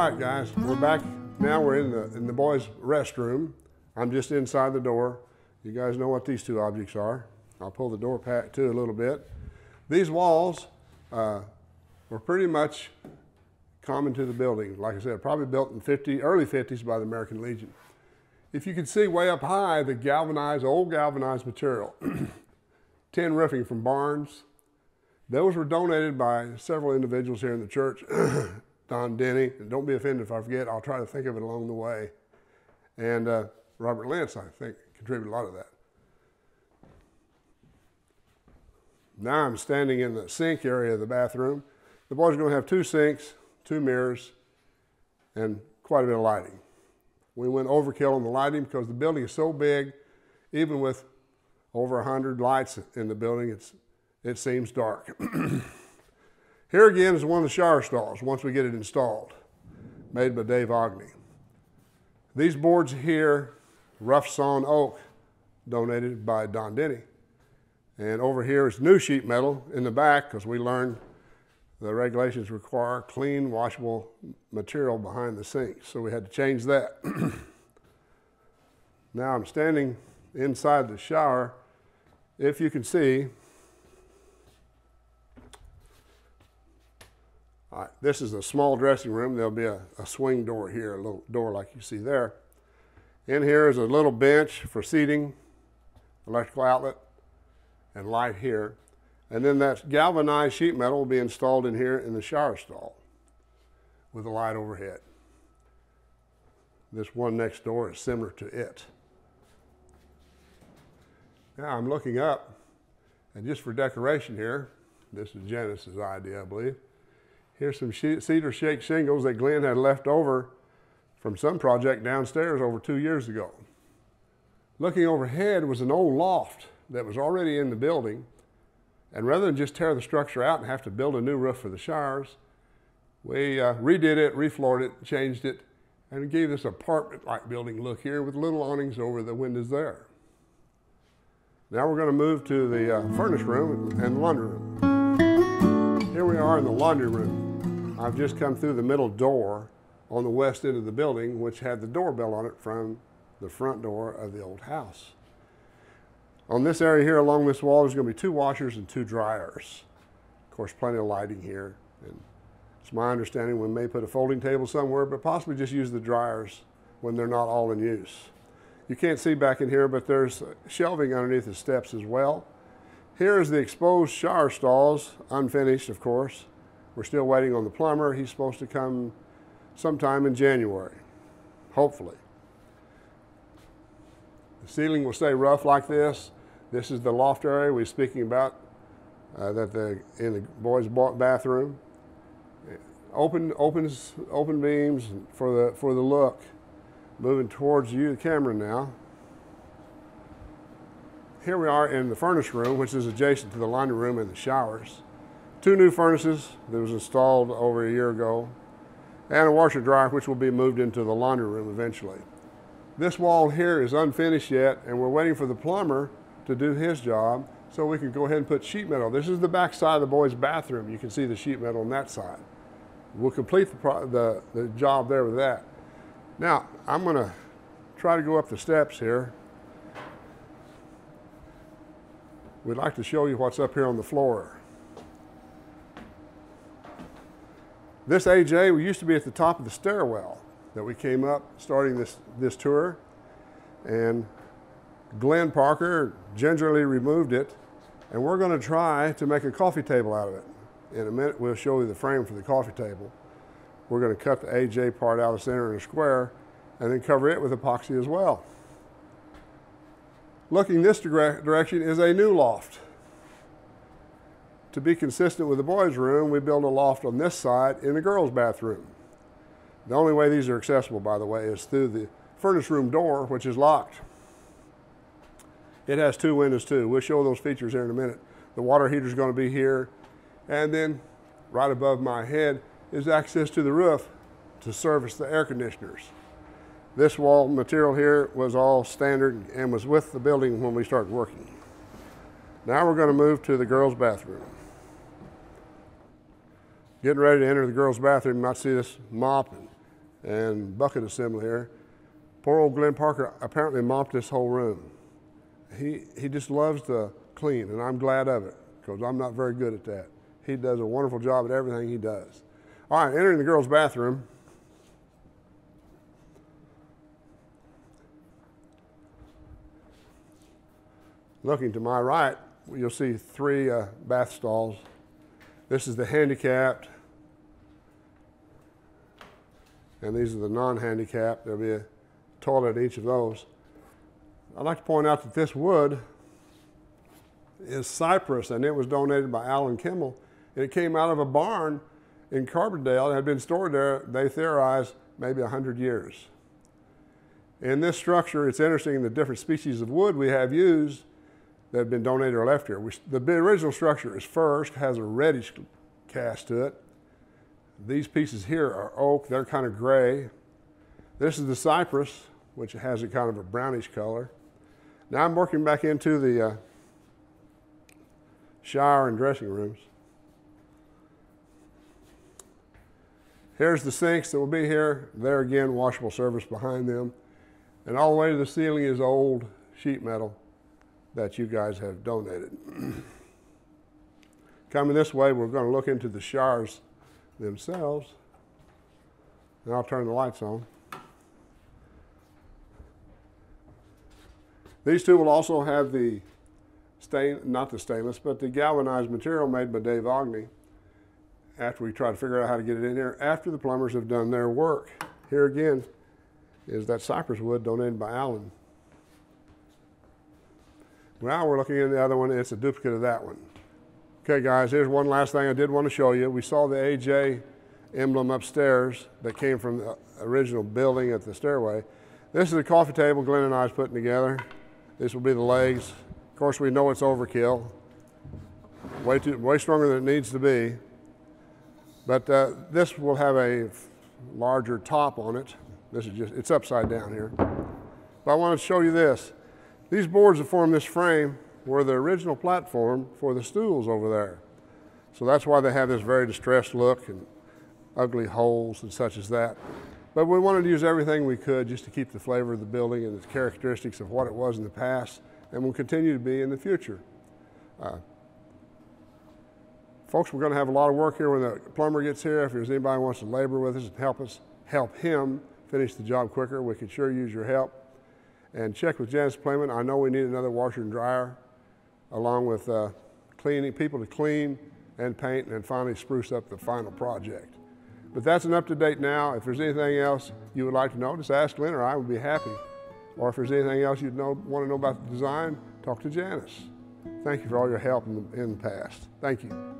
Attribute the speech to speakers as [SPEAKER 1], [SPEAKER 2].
[SPEAKER 1] right, guys, we're back. Now we're in the boys' restroom. I'm just inside the door. You guys know what these two objects are. I'll pull the door back too a little bit. These walls were pretty much common to the building. Like I said, probably built in early 50s by the American Legion. If you can see way up high, the old galvanized material, tin roofing from Barnes, those were donated by several individuals here in the church. Don Denny, and don't be offended if I forget, I'll try to think of it along the way. And Robert Lentz, I think, contributed a lot of that. Now I'm standing in the sink area of the bathroom. The boys are going to have 2 sinks, 2 mirrors, and quite a bit of lighting. We went overkill on the lighting because the building is so big, even with over 100 lights in the building, it seems dark. Here again is one of the shower stalls once we get it installed, made by Dave Ogney. These boards here, rough sawn oak, donated by Don Denny. And over here is new sheet metal in the back because we learned the regulations require clean, washable material behind the sinks, so we had to change that. Now I'm standing inside the shower. If you can see, all right, this is a small dressing room. There'll be a swing door here, a little door like you see there. In here is a little bench for seating, electrical outlet, and light here. And then that galvanized sheet metal will be installed in here in the shower stall with a light overhead. This one next door is similar to it. Now I'm looking up, and just for decoration here, this is Janice's idea, I believe. Here's some cedar shake shingles that Glenn had left over from some project downstairs over 2 years ago. Looking overhead was an old loft that was already in the building, and rather than just tear the structure out and have to build a new roof for the showers, we redid it, refloored it, changed it, and gave this apartment-like building look here with little awnings over the windows there. Now we're going to move to the furnace room and laundry room. Here we are in the laundry room. I've just come through the middle door on the west end of the building, which had the doorbell on it from the front door of the old house. On this area here along this wall, there's going to be 2 washers and 2 dryers. Of course, plenty of lighting here. And it's my understanding we may put a folding table somewhere, but possibly just use the dryers when they're not all in use. You can't see back in here, but there's shelving underneath the steps as well. Here is the exposed shower stalls, unfinished, of course. We're still waiting on the plumber. He's supposed to come sometime in January, hopefully. The ceiling will stay rough like this. This is the loft area we were speaking about in the boys' bathroom. Open beams for the look. Moving towards you, the camera now. Here we are in the furnace room, which is adjacent to the laundry room and the showers. 2 new furnaces that was installed over a year ago, and a washer dryer which will be moved into the laundry room eventually. This wall here is unfinished yet, and we're waiting for the plumber to do his job so we can go ahead and put sheet metal. This is the back side of the boys' bathroom. You can see the sheet metal on that side. We'll complete the job there with that. Now, I'm going to try to go up the steps here. We'd like to show you what's up here on the floor. This AJ used to be at the top of the stairwell that we came up starting this tour, and Glenn Parker gingerly removed it, and we're going to try to make a coffee table out of it. In a minute we'll show you the frame for the coffee table. We're going to cut the AJ part out of the center in a square and then cover it with epoxy as well. Looking this direction is a new loft. To be consistent with the boys' room, we built a loft on this side in the girls' bathroom. The only way these are accessible, by the way, is through the furnace room door, which is locked. It has 2 windows too. We'll show those features here in a minute. The water heater is going to be here, and then right above my head is access to the roof to service the air conditioners. This wall material here was all standard and was with the building when we started working. Now we're going to move to the girls' bathroom. Getting ready to enter the girls' bathroom, you might see this mop and bucket assembly here. Poor old Glenn Parker apparently mopped this whole room. He just loves to clean, and I'm glad of it, because I'm not very good at that. He does a wonderful job at everything he does. All right, entering the girls' bathroom. Looking to my right, you'll see 3 bath stalls. This is the handicapped, and these are the non-handicapped. There'll be a toilet at each of those. I'd like to point out that this wood is cypress, and it was donated by Alan Kimmel. And it came out of a barn in Carbondale. It had been stored there, they theorized, maybe 100 years. In this structure, it's interesting the different species of wood we have used that have been donated or left here. The original structure is fir, has a reddish cast to it. These pieces here are oak, they're kind of gray. This is the cypress, which has a kind of a brownish color. Now I'm working back into the shower and dressing rooms. Here's the sinks that will be here. There again, washable surface behind them. And all the way to the ceiling is old sheet metal that you guys have donated. Coming this way, we're going to look into the showers themselves. And I'll turn the lights on. These two will also have the not the stainless, but the galvanized material made by Dave Ogney after we try to figure out how to get it in here, after the plumbers have done their work. Here again is that cypress wood donated by Alan. Now we're looking at the other one. It's a duplicate of that one. Okay, guys, here's one last thing I did want to show you. We saw the AJ emblem upstairs that came from the original building at the stairway. This is a coffee table Glenn and I was putting together. This will be the legs. Of course, we know it's overkill. Way stronger than it needs to be. But this will have a larger top on it. This is just, it's upside down here. But I want to show you this. These boards that form this frame were the original platform for the stools over there. So that's why they have this very distressed look and ugly holes and such as that. But we wanted to use everything we could just to keep the flavor of the building and its characteristics of what it was in the past and will continue to be in the future. Folks, we're going to have a lot of work here when the plumber gets here. If there's anybody who wants to labor with us and help him finish the job quicker, we could sure use your help. And check with Janice Playman. I know we need another washer and dryer, along with people to clean and paint and finally spruce up the final project. But that's an up-to-date now. If there's anything else you would like to know, just ask Lynn or I would be happy. Or if there's anything else you want to know about the design, talk to Janice. Thank you for all your help in the past. Thank you.